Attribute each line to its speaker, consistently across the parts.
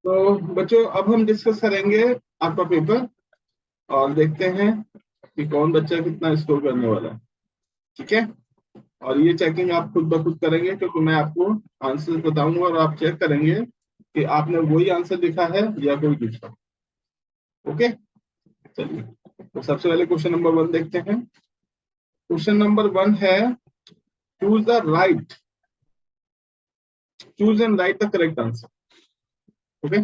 Speaker 1: तो बच्चों अब हम डिस्कस करेंगे आपका पेपर और देखते हैं कि कौन बच्चा कितना स्कोर करने वाला है। ठीक है, और ये चेकिंग आप खुद ब खुद करेंगे क्योंकि मैं आपको आंसर बताऊंगा और आप चेक करेंगे कि आपने वही आंसर लिखा है या कोई दूसरा। ओके, चलिए तो सबसे पहले क्वेश्चन नंबर 1 देखते हैं। क्वेश्चन नंबर 1 है choose the right, choose and right the correct answer. Okay,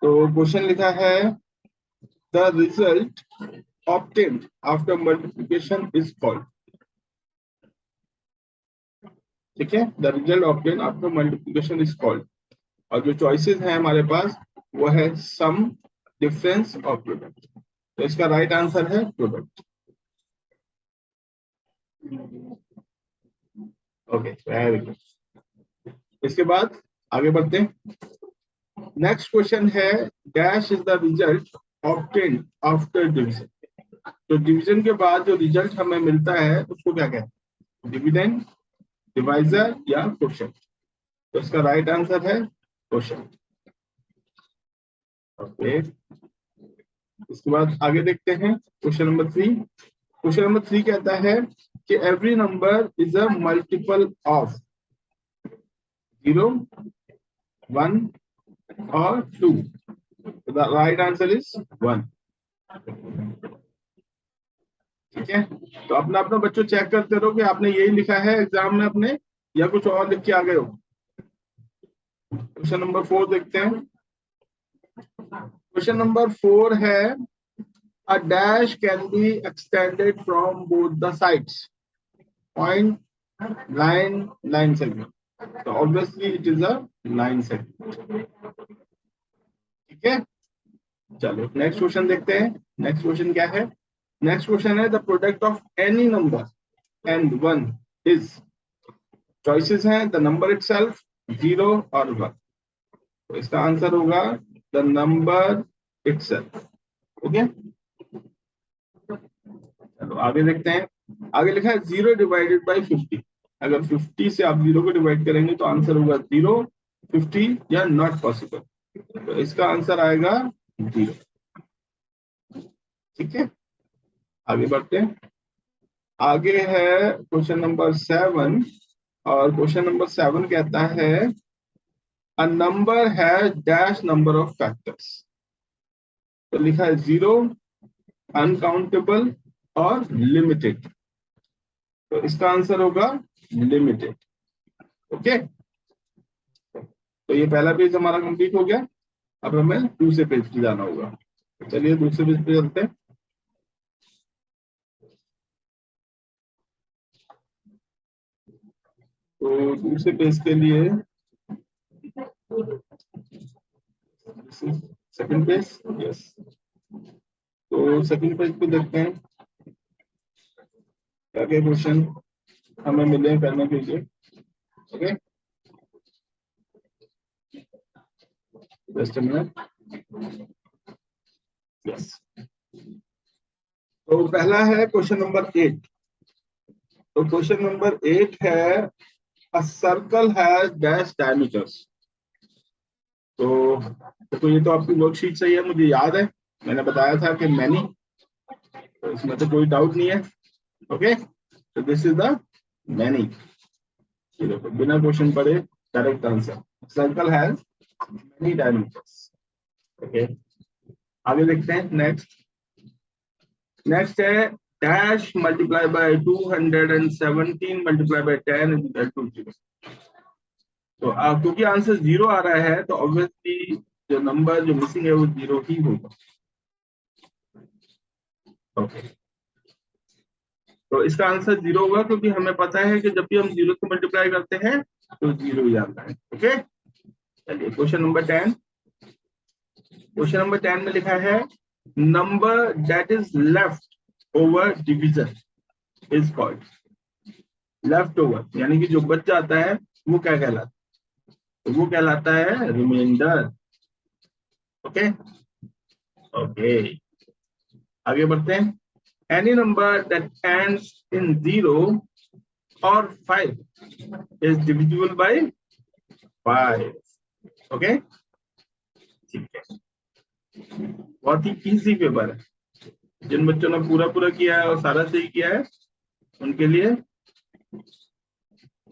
Speaker 1: तो क्वेश्चन लिखा है the result obtained after multiplication is called। ठीक है, the result obtained after multiplication is called। और जो चॉइसेस हैं हमारे पास वो है सम, डिफरेंस और प्रोडक्ट। तो इसका राइट आंसर है प्रोडक्ट। Okay, very good. इसके बाद आगे बढ़ते हैं। नेक्स्ट क्वेश्चन है dash is the result obtained after division. तो डिवीजन के बाद जो रिजल्ट हमें मिलता है उसको क्या कहते हैं, डिविडेंड, डिवाइजर या क्वोशिएंट। तो इसका राइट आंसर है क्वोशिएंट। ओके, इसके बाद आगे देखते हैं क्वेश्चन नंबर 3। क्वेश्चन नंबर 3 कहता है कि every number is a multiple of 0, 1 और 2। The right answer is 1। ठीक है, तो अपना अपना बच्चों चेक करते रहो कि आपने यही लिखा है एग्जाम में अपने या कुछ और लिख के आ गए हो। क्वेश्चन नंबर 4 देखते हैं। क्वेश्चन नंबर 4 है a dash can be extended from both the sides, point, line, line segment। तो obviously it is a line segment। ठीक है, चलो नेक्स्ट क्वेश्चन देखते हैं। नेक्स्ट क्वेश्चन क्या है? नेक्स्ट क्वेश्चन है the product of any number and 1 is. Choices हैं द नंबर इटसेल्फ, 0 और 1। तो इसका आंसर होगा द नंबर इटसेल्फ। ओके, चलो आगे देखते हैं। आगे लिखा है 0 डिवाइडेड बाई 50। अगर 50 से आप 0 को डिवाइड करेंगे तो आंसर होगा 0, 50 या नॉट पॉसिबल। तो इसका आंसर आएगा 0। ठीक है, आगे बढ़ते हैं। आगे है क्वेश्चन नंबर 7 और क्वेश्चन नंबर 7 कहता है अ नंबर है डैश नंबर ऑफ फैक्टर्स। तो लिखा है 0, अनकाउंटेबल और लिमिटेड। तो इसका आंसर होगा लिमिटेड। ओके, तो ये पहला पेज हमारा कंप्लीट हो गया। अब हमें दूसरे पेज पे जाना होगा। चलिए दूसरे पेज पे चलते हैं। तो दूसरे पेज के लिए सेकंड पेज, यस। तो सेकंड पेज पे देखते हैं क्या क्या क्वेश्चन हमें मिले करने के लिए। Okay, just a minute, yes. तो पहला है क्वेश्चन नंबर 8। तो क्वेश्चन नंबर 8 है a circle has dash diameters. तो ये तो आपकी वर्कशीट सही है, मुझे याद है, मैंने बताया था कि मैनी, तो इसमें तो कोई डाउट नहीं है। ओके, तो दिस इज द मैनी। देखो बिना क्वेश्चन पढ़े direct answer, circle has many diameters. Okay, आगे देखते हैं। नेक्स्ट नेक्स्ट है dash multiply by 217 multiply by 10 is equal to 0। तो क्योंकि आंसर 0 आ रहा है तो ऑब्वियसली जो नंबर जो मिसिंग है वो 0 ही होगा। ओके, तो इसका आंसर 0 होगा क्योंकि हमें पता है कि जब भी हम 0 से मल्टीप्लाई करते हैं तो 0 ही आता है। ओके, चलिए क्वेश्चन नंबर 10। क्वेश्चन नंबर 10 में लिखा है number that is left over division is called. Left over यानी कि जो बच जाता है वो क्या कहलाता है? तो वो कहलाता है रिमाइंडर। ओके, ओके, आगे बढ़ते हैं। Any number that ends in 0 और 5 is divisible by 5। ओके, ठीक है। बहुत ही इजी पेपर है। जिन बच्चों ने पूरा पूरा किया है और सारा सही किया है उनके लिए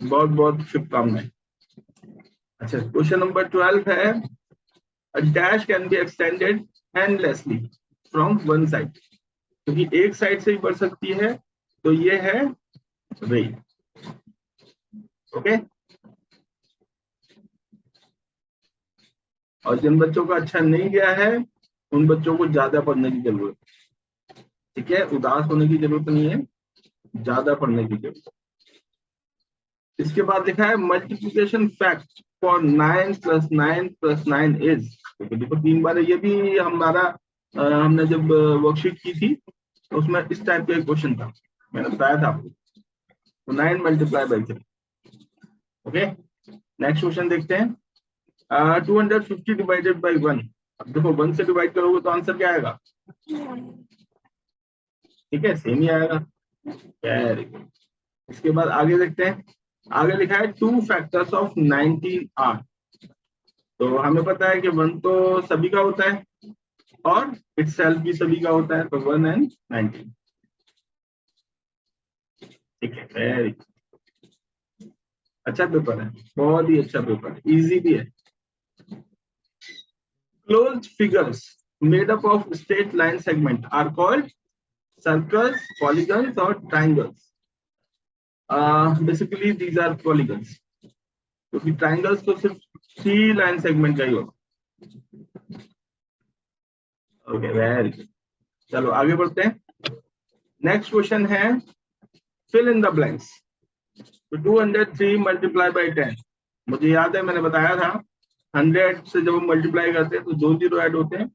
Speaker 1: बहुत बहुत शुभकामनाएं। अच्छा, क्वेश्चन नंबर 12 है, a dash can be extended endlessly from one side, क्योंकि एक साइड से ही बढ़ सकती है, तो ये है रे। ओके, और जिन बच्चों का अच्छा नहीं गया है उन बच्चों को ज्यादा पढ़ने की जरूरत है। ठीक है, उदास होने की जरूरत नहीं है, ज्यादा पढ़ने की जरूरत है। इसके बाद लिखा है मल्टीप्लिकेशन फैक्ट फॉर 9 + 9 + 9 इज। देखो 3 बार है, ये भी हमारा हमने जब वर्कशीट की थी तो उसमें इस टाइप का एक क्वेश्चन था, मैंने बताया था आपको। तो 9 × 3। ओके, नेक्स्ट क्वेश्चन देखते हैं। 250 डिवाइडेड बाई 1। अब देखो 1 से डिवाइड करोगे तो आंसर क्या आएगा? ठीक है, सेम ही आएगा। Very good. इसके बाद आगे देखते हैं। आगे लिखा है 2 फैक्टर्स ऑफ 19 आर। तो हमें पता है कि 1 तो सभी का होता है और इटसेल्फ भी सभी का होता है, तो 1 and 19। ठीक है, वेरी अच्छा पेपर है, बहुत ही अच्छा पेपर है, इजी भी है। Closed figures made up of straight line segment are called circles, polygons और triangles. Basically these are polygons, क्योंकि ट्राइंगल्स तो सिर्फ 3 लाइन सेगमेंट का ही होता है। Okay, very good. चलो आगे बढ़ते हैं। नेक्स्ट क्वेश्चन है फिल इन द ब्लैंक्स। तो 203 × 10। मुझे याद है मैंने बताया था 100 से जब हम मल्टीप्लाई करते हैं तो 2 जीरो ऐड होते हैं,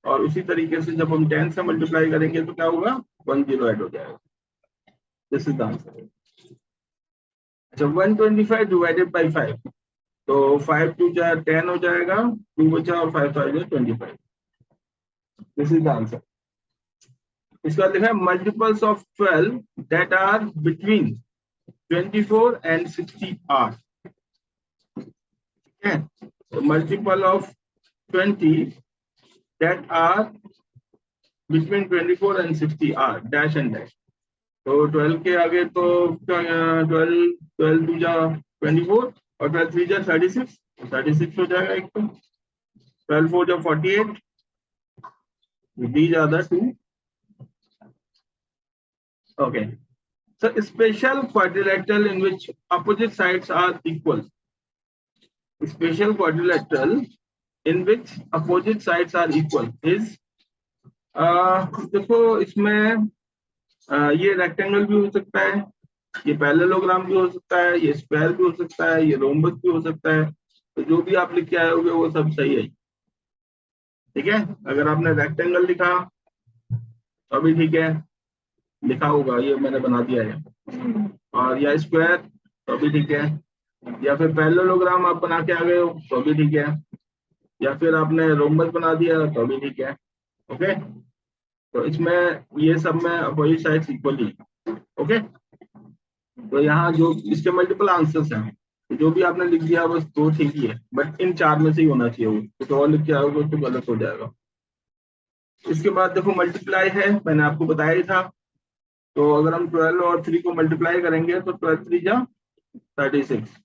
Speaker 1: और उसी तरीके से जब हम 10 से मल्टीप्लाई करेंगे तो क्या होगा? 1 जीरो ऐड हो जाएगा। This is the answer. अच्छा, 125 डिवाइडेड बाई 5। तो 5 2 जा 10 हो जाएगा, 2 बचा और 5 5 25। This is the answer. इसके बाद लिखा है multiples of 12 that are between 24 and 60 are. ठीक है, तो multiple of 20 that are between 24 and 60 are dash and dash. तो 12 के आगे तो 12 12 2 जा 24 और 12 3 जा 36, 36 हो जाएगा एक तो। 12 4 जा 48, डी ज्यादा 2। Okay, so special quadrilateral in which opposite sides are equal. Special quadrilateral in which opposite sides are equal is देखो इसमें ये रेक्टेंगल भी हो सकता है, ये पैरेललोग्राम भी हो सकता है, ये स्क्वायर भी हो सकता है, ये रोम्बस भी हो सकता है। तो जो भी आप लिख के आए होगे वो सब सही है। ठीक है, अगर आपने रेक्टेंगल लिखा तो अभी ठीक है, लिखा होगा, ये मैंने बना दिया है। और या स्क्वायर तो भी ठीक है, या फिर पैरेललोग्राम आप बना के आ गए हो तो भी ठीक है, या फिर आपने रोम्बस बना दिया तो भी ठीक है। ओके, तो इसमें ये सब में अपोजिट साइड्स इक्वल ही। ओके, तो यहाँ जो इसके मल्टीपल आंसर्स हैं, तो जो भी आपने लिख दिया बस 2 ठीक ही है, बट इन 4 में से ही होना चाहिए, वो कुछ और लिख के आओगे तो गलत हो जाएगा। इसके बाद देखो मल्टीप्लाई है, मैंने आपको बताया ही था। तो अगर हम 12 और 3 को मल्टीप्लाई करेंगे तो 12 3 जा 36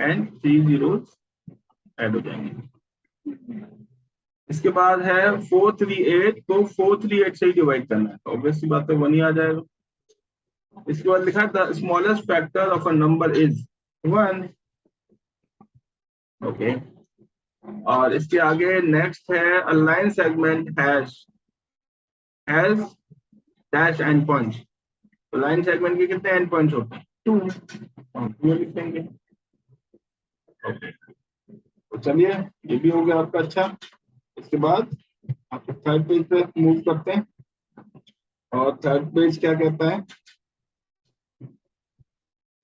Speaker 1: एंड 3 जीरोस ऐड हो जाएंगे। इसके बाद है 438 को 438 से ही डिवाइड करना है, तो ऑब्वियसली बात है 1 ही आ जाएगा। इसके बाद लिखा है the smallest factor of a number is 1। Okay, और इसके आगे नेक्स्ट है a line segment has dash and point. तो लाइन सेगमेंट के कितने एंड पॉइंट्स होते हैं? 2 लिख देंगे। ओके, तो चलिए ये भी हो गया आपका। अच्छा, इसके बाद आप थर्ड पेज पे मूव करते हैं, और थर्ड पेज क्या कहता है?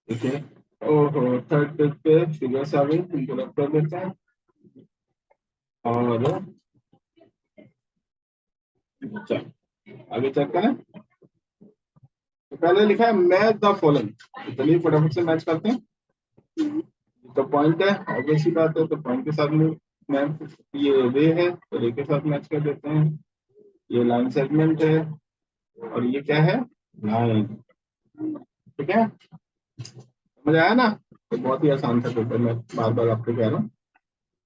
Speaker 1: देखिए, ओहो, थर्ड पेज पे फिगर्स आ गई, इनको रख कर देते हैं। और अच्छा, आगे चेक करें। तो पहले लिखा है मैच द फॉलोइंग, तो चलिए फटाफट से मैच करते हैं। तो पॉइंट है, ऑब्वियस सी बात है, तो पॉइंट के साथ में मैम ये रे है तो रे के साथ मैच कर देते हैं। ये लाइन सेगमेंट है और ये क्या है, लाइन। ठीक है, समझ आया ना? तो बहुत ही आसान था पेपर, मैं बार बार आपको कह रहा हूँ।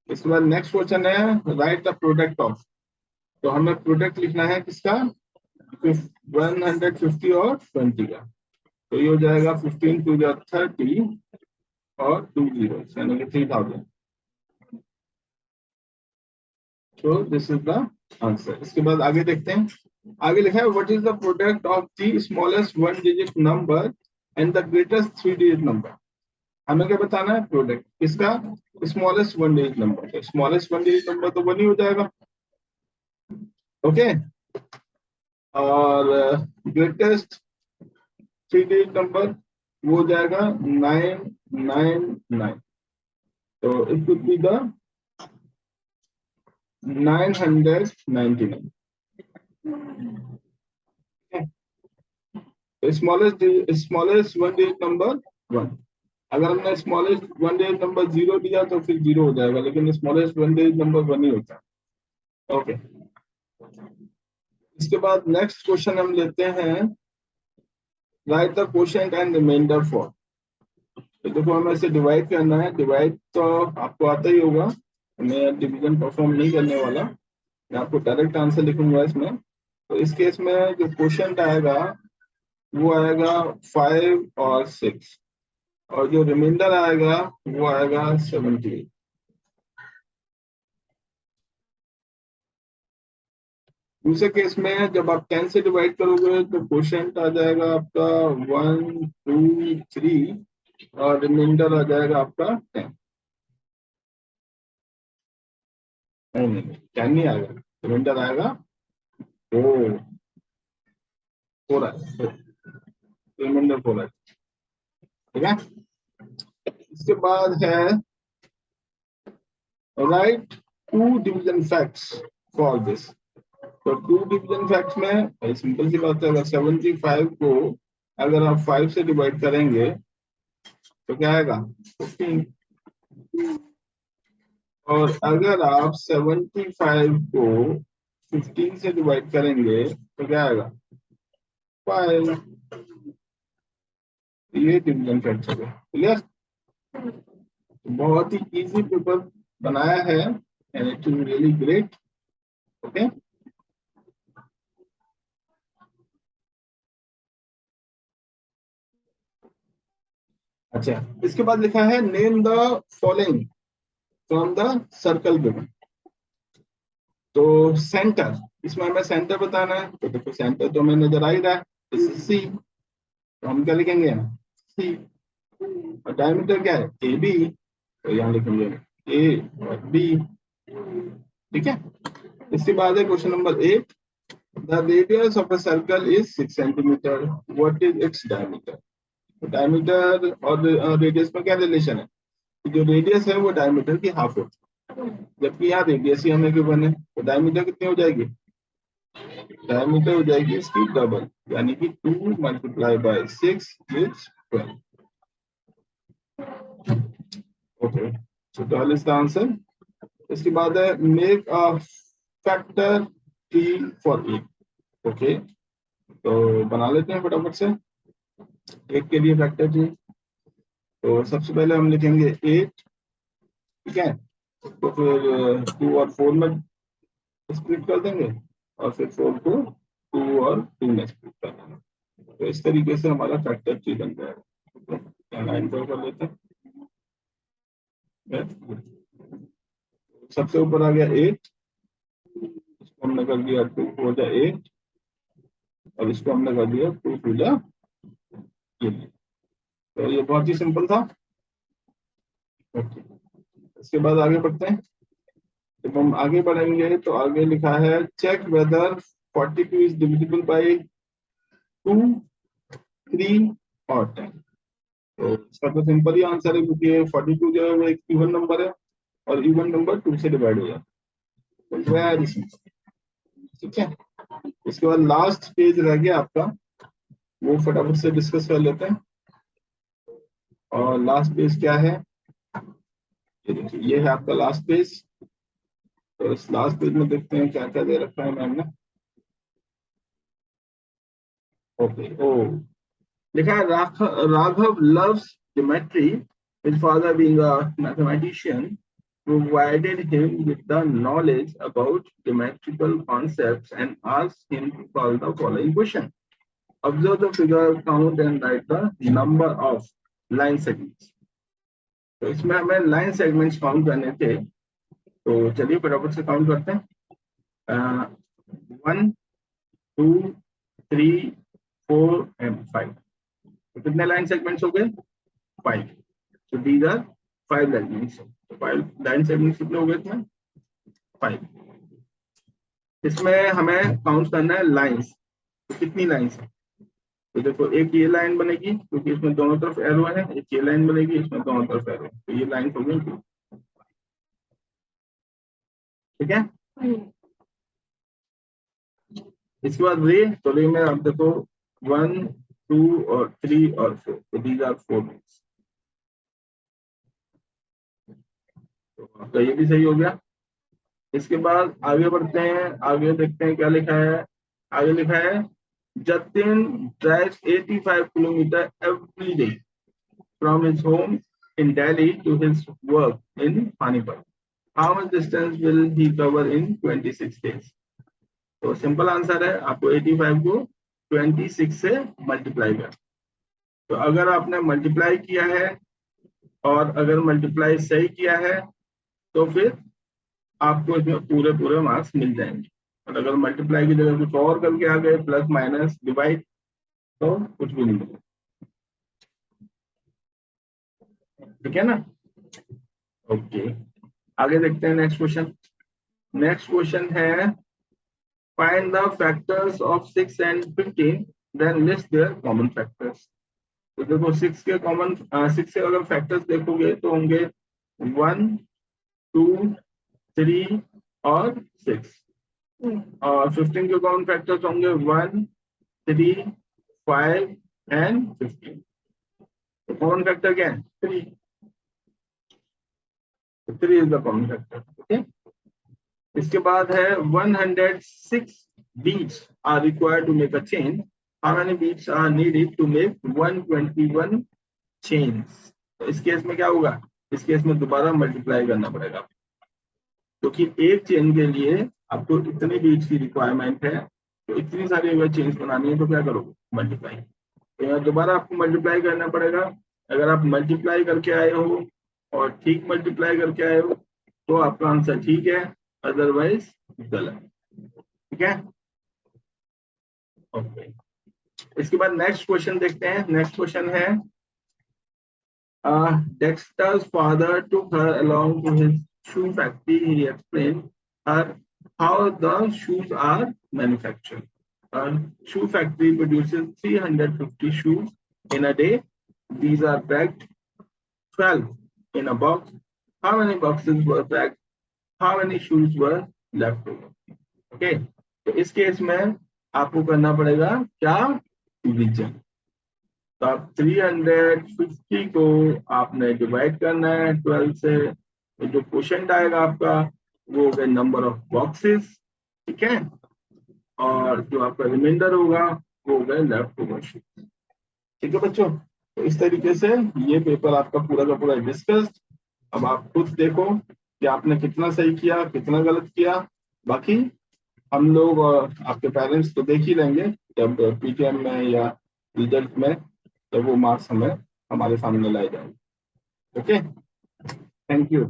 Speaker 1: इसके बाद नेक्स्ट क्वेश्चन है राइट द प्रोडक्ट ऑफ। तो हमें प्रोडक्ट लिखना है किसका, 150 और 20 का। तो ये हो जाएगा 15 टू 30 और 2 जीरो यानी कि 3000। तो दिस इज द आंसर। इसके बाद आगे देखते हैं। आगे लिखा है what is the product of the smallest one digit number and the greatest three digit number. हमें क्या बताना है, प्रोडक्ट किसका, smallest one digit number. Smallest one digit number तो 1 ही हो जाएगा। ओके, और ग्रेटेस्ट थ्री डिजिट नंबर वो हो जाएगा 999। तो it could be the 999। Smallest one digit number 1। अगर हमने स्मॉलेस्ट वन डिजिट नंबर 0 दिया तो फिर 0 हो जाएगा, लेकिन स्मॉलेस्ट वन डिजिट नंबर 1 ही होता है। ओके, इसके बाद नेक्स्ट क्वेश्चन हम लेते हैं write the quotient and remainder for. तो देखो हमें इसे डिवाइड करना है। डिवाइड तो आपको आता ही होगा, मैं डिवीजन परफॉर्म नहीं करने वाला, मैं आपको डायरेक्ट आंसर लिखूंगा इसमें। तो इस केस में जो क्वोशिएंट आएगा वो आएगा 5 और 6, और जो रिमाइंडर आएगा वो आएगा 70। दूसरे केस में जब आप 10 से डिवाइड करोगे तो क्वोशिएंट आ जाएगा आपका 1 2 3 और रिमाइंडर आ जाएगा आपका 10। नहीं नहीं 10 नहीं आएगा, रिमाइंडर आएगा 4। 4 आएगा, रिमाइंडर 4 आएगा। ठीक है, इसके बाद है write two division facts for this. तो 2 डिवीजन फैक्ट्स में सिंपल सी बात है, अगर 75 को अगर आप 5 से डिवाइड करेंगे तो क्या आएगा 15। और अगर आप 75 को 15 से डिवाइड करेंगे तो क्या आएगा 5। ये डिवीजन फैक्ट्स हो गए। क्लियर, बहुत ही इजी पेपर बनाया है and it is really great. Okay, अच्छा इसके बाद लिखा है name the following from the circle given. तो सेंटर, इसमें हमें सेंटर बताना है। तो देखो सेंटर तो हमें नजर आ ही रहा है, सी। तो हम क्या लिखेंगे, सी। और डायमीटर क्या है, ए बी। तो यहाँ लिखेंगे ए और बी। ठीक है, इसके बाद है question number 8। The radius of a circle is 6 centimetre, what is its diameter. तो डायमीटर और रेडियस में क्या रिलेशन है, जो रेडियस है वो डायमीटर की हाफ होती है, जबकि यहाँ रेडियस ही हमें गिवन है। तो डायमीटर कितनी हो जाएगी, डायमीटर हो जाएगी इसकी डबल, यानी कि 2 multiply by 6 is 12। Okay, so 12 is the answer। इसके बाद है make a factor T for 8। Okay, तो बना लेते हैं फटाफट से 8 के लिए फैक्टर टी। तो सबसे पहले हम लिखेंगे 8। ठीक है, तो फिर 2 और 4 में स्प्लिट कर देंगे, और फिर 4 को 2 और 2 में स्प्लिट कर देंगे। तो इस तरीके से हमारा फैक्टर टी बन जाएगा। क्या लाइन ड्रॉ कर लेते हैं। सबसे ऊपर आ गया 8, इसको हमने कर दिया 2 हो जाए 8, और इसको हमने कर दिया 2 टू जा। तो ये बहुत ही सिंपल था। ओके, इसके बाद आगे बढ़ते हैं। जब हम आगे बढ़ेंगे तो आगे लिखा है check whether 42 is divisible by 2 3 और 10। तो इसका तो सिंपल ही आंसर है, क्योंकि 42 जो है वो एक इवन नंबर है और इवन नंबर 2 से डिवाइड हो जाता है। तो वेरी सिंपल। ठीक है, इसके बाद लास्ट पेज रह गया आपका, वो फटाफट से डिस्कस कर लेते हैं। और लास्ट पेज क्या है, ये है आपका लास्ट पेज। तो इस लास्ट पेज में देखते हैं क्या क्या दे रखा है मैम ने। ओके, ओ लिखा है Raghav loves geometry, his father being a mathematician provided him with the knowledge about geometrical concepts and asked him to solve the following question. Observe the figure, count and write the number of line segments. तो इसमें हमें line segments count करने थे, तो चलिए फटाफट से count करते हैं। 1 2 3 4 एंड 5। तो कितने लाइन सेगमेंट्स हो गए? 5। तो दीज आर 5 सेगमेंट्स। तो 5 लाइन सेगमेंट्स कितने हो गए इसमें? 5। इसमें हमें काउंट करना है लाइंस। तो कितनी लाइंस है? तो देखो, एक ये लाइन बनेगी क्योंकि इसमें दोनों तरफ एरो है, एक ये लाइन बनेगी, इसमें दोनों तरफ एरो, तो ये लाइन हो गई। ठीक है, इसके बाद रे, तो रे में आप देखो 1 2 और 3 और 4, तो दीज आर 4 लाइंस। तो आपका ये भी सही हो गया। इसके बाद आगे बढ़ते हैं, आगे देखते हैं क्या लिखा है। आगे लिखा है Jatin drives 85 kilometre every day from his home in Delhi to his work in Panipat. How much distance will he cover in 26 days? तो सिंपल आंसर है, आपको 85 को 26 से मल्टीप्लाई कर। तो अगर आपने मल्टीप्लाई किया है और अगर मल्टीप्लाई सही किया है तो फिर आपको इसमें पूरे पूरे मार्क्स मिल जाएंगे। और अगर मल्टीप्लाई की जगह कुछ और करके आ गए, प्लस माइनस डिवाइड, तो कुछ भी नहीं मिलेगा। ठीक है ना? ओके, आगे देखते हैं नेक्स्ट क्वेश्चन। नेक्स्ट क्वेश्चन है find the factors of 6 and 15 then list their common factors. तो देखो 6 के कॉमन 6 के अगर फैक्टर्स देखोगे तो होंगे 1 2 3 और 6, और 15 के कॉमन फैक्टर्स होंगे 1 3 5 एंड 15। तो कॉमन फैक्टर क्या है? 3। 3 is the common factor. Okay, इसके बाद है 106 beats are required to make a chain. How many beats are needed to make 121 chains? तो इस केस में क्या होगा? इस केस में दोबारा मल्टीप्लाई करना पड़ेगा, क्योंकि एक चेन के लिए आपको इतने बीट्स की रिक्वायरमेंट है। तो इतनी सारी अगर चेन्स बनानी है तो क्या करोगे? मल्टीप्लाई। तो दोबारा आपको मल्टीप्लाई करना पड़ेगा। अगर आप मल्टीप्लाई करके आए हो और ठीक मल्टीप्लाई करके आए हो तो आपका आंसर ठीक है, अदरवाइज गलत। ठीक है, ओके। इसके बाद नेक्स्ट क्वेश्चन देखते हैं। नेक्स्ट क्वेश्चन है Dexter's father took her along to his shoe factory. He explained her how the shoes are manufactured. A shoe factory produces 350 shoes in a day. These are packed 12 in a box. How many boxes were packed? How many shoes were left over? Okay, तो इस case में आपको करना पड़ेगा क्या? Division. तो आप 350 को आपने डिवाइड करना है 12 से, तो जो क्वोशंट आएगा आपका वो हो गया नंबर ऑफ बॉक्सेस। ठीक है, और जो आपका रिमाइंडर होगा वो हो गया लेफ्ट ओवर शूज। ठीक है बच्चों, तो इस तरीके से ये पेपर आपका पूरा का पूरा डिस्कस्ड। अब आप खुद देखो कि आपने कितना सही किया, कितना गलत किया। बाकी हम लोग और आपके पेरेंट्स तो देख ही लेंगे जब पीटीएम में या रिजल्ट में, तो वो मार्क्स हमें हमारे सामने लाए जाएंगे। Okay, thank you.